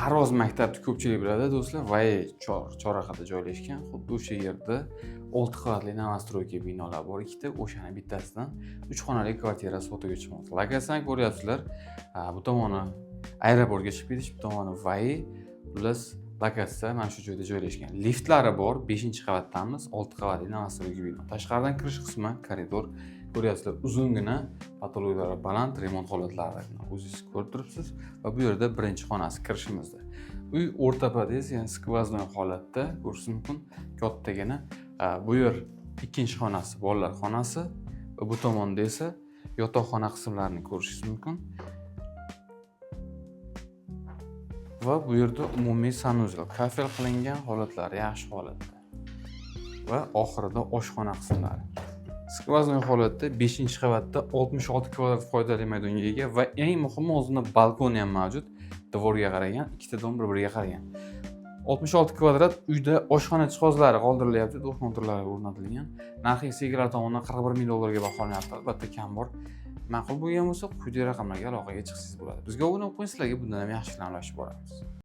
Taroz maktabni ko'pchilik biladi do'stlar, Voy chorrahada joylashgan. Xuddi o'sha yerda 6 qavatli novostroyka binolar bor ikkita, o'shani bittasidan 3 xonali kvartira sotuvga chiqmoqda. Lokatsiyani ko'ryapsizlar. Bu tomoni aeroportga chiqib ketish, bu tomoni Voy, plus lokatsiya mana shu joyda joylashgan. Liftlari bor, 5-qavatdamiz, 6 qavatli novostroyka bino. Tashqaridan kirish qismi koridor. Ko'ryapsizlar, uzungina, patologiyalari baland, remont holatlarini o'zingiz ko'rib turibsiz va bu yerda birinchi xonasi kirishimizda. Uy o'rta pod'ezd, ya'ni skvoznoy holatda ko'rish mumkin. Kattagina. Bu yer ikkinchi xonasi, bolalar xonasi va bu tomonda esa yotoqxona qismlarini ko'rishingiz mumkin. Va bu yerda umumiy sanuzel, kafel qilingan holatlari yaxshi holatda. Va oxirida oshxona qismlari. Skvoznoy holatda 5-qavatda 66 kvadrat foydali maydonga ega va eng muhimi o'zida balkoni ham mavjud. Dvorga qaragan, ikkita dom bir-biriga qaragan. 66 kvadrat uyda oshxona jihozlari qoldirilyapti, dush motorlari o'rnatilgan. Narxi segilar tomonidan $41 ming ga baholanyapti. Albatta kam bor. Ma'qul bo'lgan bo'lsa, quyidagi raqamlarga aloqaga chiqsangiz bo'ladi. Bizga obuna bo'lib qo'ying, sizlarga bundan ham yaxshi filan ulashib boramiz.